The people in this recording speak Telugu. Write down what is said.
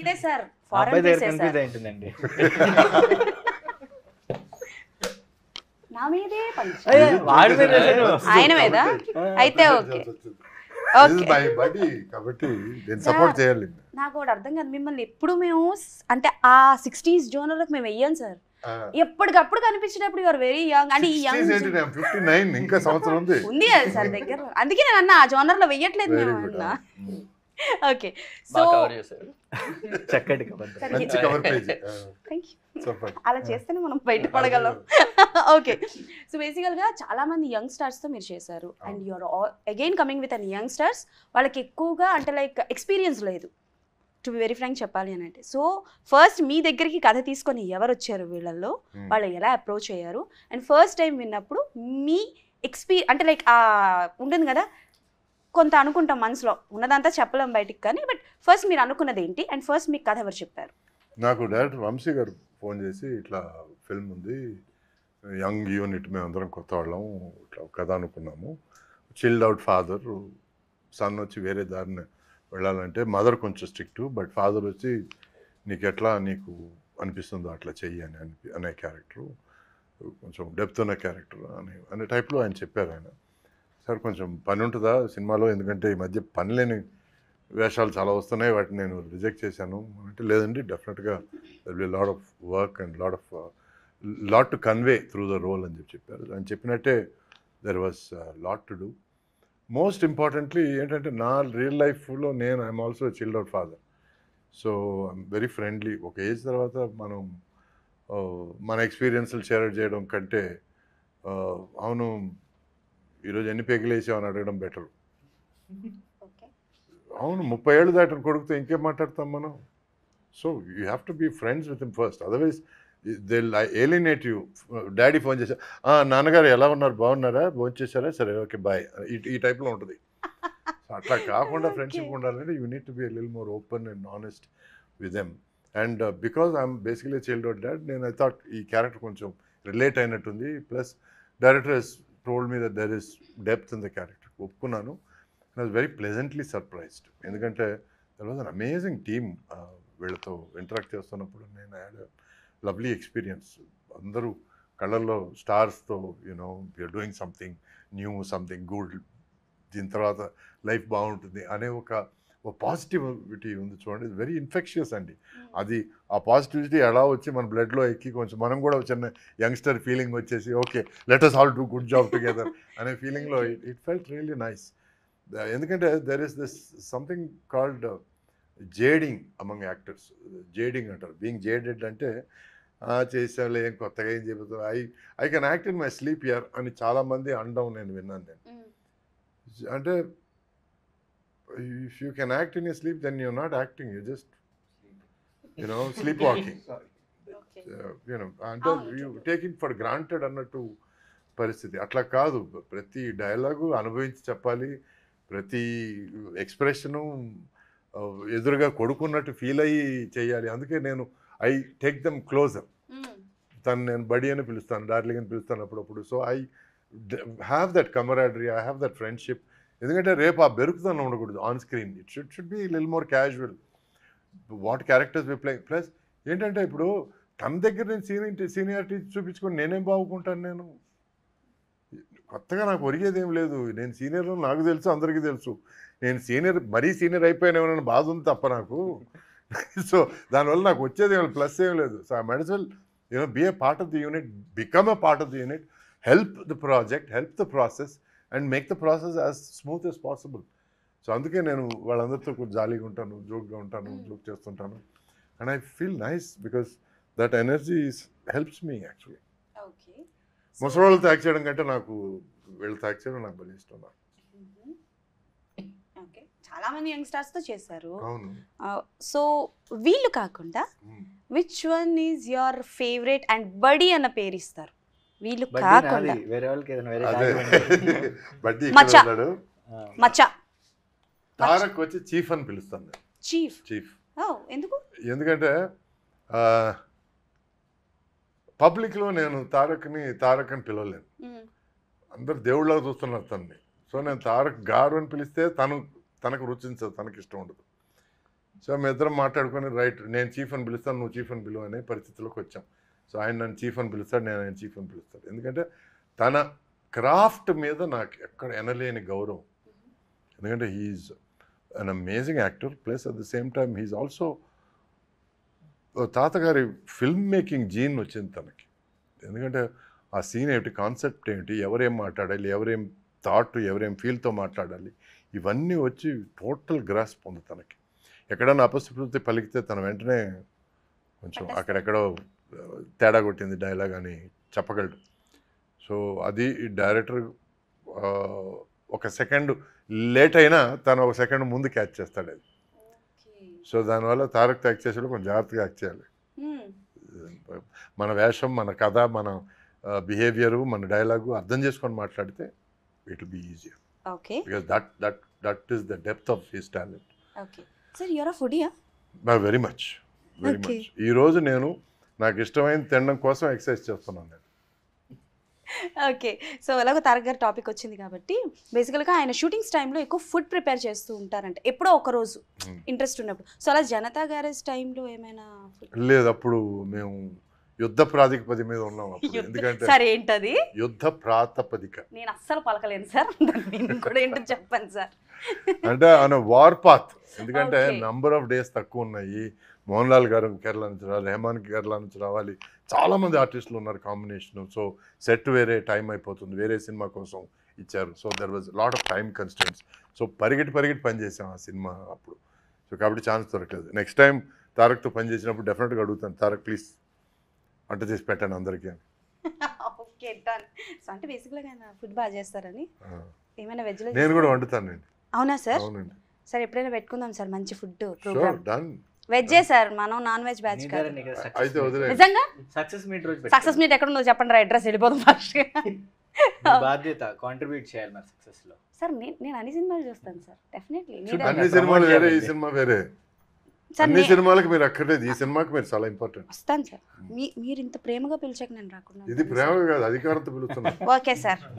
ఇదే సార్ అబ్బాయి ఫారెన్ దగ్గర పీసే కన్ఫ్యూజ్ సార్. అయింటుందండి. నా మీదే పంచ్ వాడి మీద వేసాడు. ఆయన మీద అయితే ఓకే ఓకే. బడి కాబట్టి నేను సపోర్ట్ చేయాలి. నాకు ఒకటి అర్థం కాదు, మిమ్మల్ని ఎప్పుడు మేము అంటే ఆ 60s జోనర్లకు మేము వెయ్యాం సార్. ఎప్పటికప్పుడు కనిపించేటప్పుడు యువర్ వెరీ యంగ్ అంటే ఈ యంగ్ 59 ఇంకా సంవత్సరం ఉంది ఉంది కదా సార్ దగ్గర. అందుకే నేను అన్న ఆ జోనర్ లో వెయ్యట్లేదు మేము అన్న. ఓకే సో బాగా కవర్ చేశారు. చక్కటి కబద్ద. మంచి కవర్ పేజ్. Thank you. చెప్పండి. అలా చేస్తేనే మనం బయటపడగలం. ఓకే సో బేసికల్గా చాలా మంది యంగ్ స్టార్స్తో మీరు చేశారు and you're again coming with an young stars. వాళ్ళకి ఎక్కువగా అంటే లైక్ ఎక్స్పీరియన్స్ లేదు టు బి వెరీ ఫ్రాంక్ చెప్పాలి అని అంటే. సో ఫస్ట్ మీ దగ్గరికి కథ తీసుకొని ఎవరు వచ్చారు వీళ్ళల్లో, వాళ్ళు ఎలా అప్రోచ్ అయ్యారు అండ్ ఫస్ట్ టైం విన్నప్పుడు మీ అంటే లైక్ ఉంటుంది కదా కొంత అనుకుంటాం మనసులో ఉన్నదంతా చెప్పలేం బయటికి కానీ, బట్ ఫస్ట్ మీరు అనుకున్నది ఏంటి అండ్ ఫస్ట్ మీకు కథ ఎవరు చెప్పారు? నాకు డైరెక్టర్ వంశీ గారు ఫోన్ చేసి ఇట్లా ఫిల్మ్ ఉంది, యంగ్ యూనిట్ మేమందరం కొత్త వాళ్ళం, ఇట్లా కథ అనుకున్నాము, చిల్డ్ అవుట్ ఫాదర్, సన్ వచ్చి వేరే దారిని వెళ్ళాలంటే మదర్ కొంచెం స్ట్రిక్ట్ బట్ ఫాదర్ వచ్చి నీకు ఎట్లా నీకు అనిపిస్తుందో అట్లా చెయ్యి అనే క్యారెక్టరు, కొంచెం డెప్త్ ఉన్న క్యారెక్టర్ అనే టైప్లో ఆయన చెప్పారు. ఆయన సార్ కొంచెం పని ఉంటుందా సినిమాలో, ఎందుకంటే ఈ మధ్య పని లేని వేషాలు చాలా వస్తున్నాయి, వాటిని నేను రిజెక్ట్ చేశాను అంటే, లేదండి డెఫినెట్గా there be lot of work and lot to convey through the role అని చెప్పారు. అని చెప్పినట్టే there was lot to do. Most importantly ఏంటంటే నా రియల్ లైఫ్లో నేను I'm also chilled out father. So I'm very friendly. ఒక ఏజ్ తర్వాత మనం మన ఎక్స్పీరియన్స్లు షేర్ చేయడం కంటే అవును ఈరోజు ఎన్ని పెగిలేసావు అని అడగడం బెటర్. అవును 30 ఏళ్ళు దాటిన కొడుకుతో ఇంకేం మాట్లాడతాం మనం. So you have to be friends with him first, otherwise they eliminate you. Daddy phone చేశారు, నాన్నగారు ఎలా ఉన్నారు, బాగున్నారా, భోజనం చేశారా, సరే ఓకే బాయ్, ఈ టైప్లో ఉంటుంది. అట్లా కాకుండా ఫ్రెండ్షిప్ ఉండాలంటే you need to be lil more open and honest with them. And because I'm basically childhood dad, నేను ఐ థాట్ ఈ క్యారెక్టర్ కొంచెం రిలేట్ అయినట్టుంది. Plus director he's told me that there is depth in the character. ఒప్పుకున్నాను. I was very pleasantly surprised, ఎందుకంటే there was an amazing team. వీళ్ళతో ఇంటరాక్ట్ చేస్తున్నప్పుడు నేను హ్యాడ్ లవ్లీ ఎక్స్పీరియన్స్. అందరూ కళ్ళల్లో స్టార్స్తో you know you're doing something new, something good, దీని తర్వాత లైఫ్ బాగుంటుంది అనే ఒక పాజిటివిటీ ఉంది చూడండి. ఇట్స్ వెరీ ఇన్ఫెక్షియస్ అండి. అది ఆ పాజిటివిటీ ఎలా వచ్చి మన బ్లడ్లో ఎక్కి కొంచెం మనం కూడా చిన్న యంగ్స్టర్ ఫీలింగ్ వచ్చేసి okay let us all do good job together అనే ఫీలింగ్లో ఇట్ ఫెల్ట్ రియల్లీ నైస్. ఎందుకంటే there is this something called jading among actors. Jading అంటారు, బీయింగ్ జేడెడ్ అంటే చేసాలే ఏం కొత్తగా ఏం చెబుతాం, I can act in my sleep ఇయర్ అని చాలామంది అనడం నేను విన్నాను. నేను అంటే if you can act in your sleep then you're not acting, you're just sleepwalking. అంటే you take it for granted అన్నట్టు పరిస్థితి. అట్లా కాదు, ప్రతి డైలాగు అనుభవించి చెప్పాలి, ప్రతి ఎక్స్ప్రెషను ఎదురుగా కొడుకున్నట్టు ఫీల్ అయ్యి చేయాలి. అందుకే నేను ఐ టేక్ దెమ్ క్లోజర్. నేను బడి అని పిలుస్తాను, డార్లింగ్ అని పిలుస్తాను అప్పుడప్పుడు. So I have that camaraderie, I have that friendship. ఎందుకంటే రేపు ఆ బెరుకుతనం ఉండకూడదు on screen. It should be lil more casual what characters we play. Plus ఏంటంటే ఇప్పుడు తన దగ్గర నేను సీనియారిటీ చూపించుకొని నేనేం బాగుకుంటాను. నేను కొత్తగా నాకు ఒరిగేది ఏం లేదు. నేను సీనియర్ నాకు తెలుసు, అందరికీ తెలుసు. నేను సీనియర్ మరీ సీనియర్ అయిపోయినా ఏమైనా బాధ ఉంది తప్ప నాకు. సో దానివల్ల నాకు వచ్చేది ఏమైనా ప్లస్ ఏం లేదు. So I might as well be a part of the unit, become a part of the unit, help the project, help the process and make the process as smooth as possible. So అందుకే నేను వాళ్ళందరితో కొంచెం జాలీగా ఉంటాను, జోక్గా ఉంటాను, జోక్ చేస్తుంటాను. And I feel nice because that energy helps me actually. ముసలి వాళ్ళతో యాక్ట్ చేయడం కంటే నాకు వీళ్ళతో యాక్ట్ చేయడం నాకు భలే ఇష్టం. చాలా మంది యంగ్ స్టార్స్ తో చేశారు. అవును. సో వీళ్ళు కాకుండా which one is your favourite and buddy అన్న పేరు ఇస్తారు వీళ్ళు కాకుండా? వేరే వాళ్ళకి ఏదైనా వేరే బడ్డీ మచ్చా. మచ్చా. తారక్ వచ్చి చీఫ్ అని పిలుస్తాను నేను. చీఫ్. చీఫ్ ఎందుకు? ఎందుకంటే పబ్లిక్లో నేను తారక్ అని పిలవలేను. అందరు దేవుళ్ళగా చూస్తున్నారు తనని. సో నేను తారక్ గారు అని పిలిస్తే తనకు రుచించదు, తనకి ఇష్టం ఉండదు. సో మీ ఇద్దరం మాట్లాడుకొని రైట్ నేను చీఫ్ అని పిలుస్తాను, నువ్వు చీఫ్ అని పిలువు అనే పరిస్థితిలోకి వచ్చాం. సో ఆయన నన్ను చీఫ్ అని పిలుస్తాడు, నేను ఆయన చీఫ్ అని పిలుస్తాడు. ఎందుకంటే తన క్రాఫ్ట్ మీద నాకు ఎక్కడ ఎనలేని గౌరవం. ఎందుకంటే he's an amazing actor, plus at the same time he's also తాతగారి ఫిల్మ్ మేకింగ్ జీన్ వచ్చింది తనకి. ఎందుకంటే ఆ సీన్ ఏమిటి, కాన్సెప్ట్ ఏమిటి, ఎవరేం మాట్లాడాలి, ఎవరేం థాట్, ఎవరేం ఫీల్తో మాట్లాడాలి, ఇవన్నీ వచ్చి టోటల్ గ్రాస్ పొంది తనకి. ఎక్కడన్నా అపశృతి పలికితే తన వెంటనే కొంచెం అక్కడెక్కడో తేడా కొట్టింది డైలాగ్ అని చెప్పగలడు. సో అది డైరెక్టర్ ఒక సెకండ్ లేట్ అయినా తను ఒక సెకండ్ ముందు క్యాచ్ చేస్తాడు అది. సో దానివల్ల తారక్ యాక్ట్ చేసేటప్పుడు కొంచెం జాగ్రత్తగా యాక్ట్ చేయాలి. మన వేషం, మన కథ, మన బిహేవియరు, మన డైలాగు అర్థం చేసుకొని మాట్లాడితే it will be easier. Okay. Because that is the depth of his talent. Okay sir, you're a ఫుడీయా? Very much, very much. ఈరోజు నేను నాకు ఇష్టమైన తినడం కోసం ఎక్సర్సైజ్ చేస్తున్నాను నేను. ఓకే. సో ఎలాగో తారక్ గారి టాపిక్ వచ్చింది కాబట్టి బేసికల్గా ఆయన షూటింగ్స్ టైంలో ఎక్కువ ఫుడ్ ప్రిపేర్ చేస్తూ ఉంటారంట, ఎప్పుడో ఒక రోజు ఇంట్రెస్ట్ ఉన్నప్పుడు. సో అలా జనతా గ్యారేజ్ టైంలో ఏమైనా లేదు, అప్పుడు మేము యుద్ధ ప్రాతిపదిక మీద ఉన్నాం అప్పుడు. ఎందుకంటే సార్ ఏంటది యుద్ధ ప్రాతిపదిక నేను అస్సలు పలకలేను సార్, నేను కూడా ఏంటో చెప్పండి సార్. అంటే ఆయన వార్ పాత్. ఎందుకంటే Okay. నంబర్ ఆఫ్ డేస్ తక్కువ ఉన్నాయి. మోహన్ లాల్ గారు కేరళ నుంచి రావాలి, రెహమాన్ కేరళ నుంచి రావాలి, చాలామంది ఆర్టిస్టులు ఉన్నారు కాంబినేషన్. సో సెట్ వేరే టైం అయిపోతుంది, వేరే సినిమా కోసం ఇచ్చారు. So there was lot of time constraints. So పరిగెట్టి పనిచేసాం ఆ సినిమా అప్పుడు. సో కాబట్టి ఛాన్స్ దొరకలేదు. నెక్స్ట్ టైం తారక్తో పని చేసినప్పుడు డెఫినెట్గా అడుగుతాను, తారక్ ప్లీజ్ వంట చేసి పెట్టాను అందరికీ అని. Okay done. సో అంటే బేసిక్గా ఆయన ఫుడ్ బాగా చేస్తారని ఏమైనా వెజ్లో నేను కూడా వండుతానండి. అవునా సార్? అవునండి. సార్ ఎప్పుడైనా పెట్టుకుందాం సార్ మంచి ఫుడ్ షూర్, ప్రోగ్రామ్. డన్. వెజ్జే సార్, మనం నాన్ వెజ్ బ్యాచ్ కాదు. అయితే వదిలేదు. నిజంగా సక్సెస్ మీట్ రోజు సక్సెస్ మీట్ ఎక్కడ ఉందో చెప్పండి రా, అడ్రస్ వెళ్ళిపోదాం ఫస్ట్. బాధ్యత కాంట్రిబ్యూట్ చేయాలి మరి సక్సెస్ లో. సార్ నేను అన్ని సినిమాలు చూస్తాను సార్, డెఫినెట్లీ. అన్ని సినిమాలు వేరే, ఈ సినిమా వేరే. సార్ అన్ని సినిమాలకు మీరు అక్కర్లేదు, ఈ సినిమాకి మీరు చాలా ఇంపార్టెంట్. వస్తాను సార్, మీరు ఇంత ప్రేమగా పిలిచాక నేను రాకుండా ఇది ప్రేమ కాదు, అధికారంతో పిలుస్తున్నాను. Okay sir.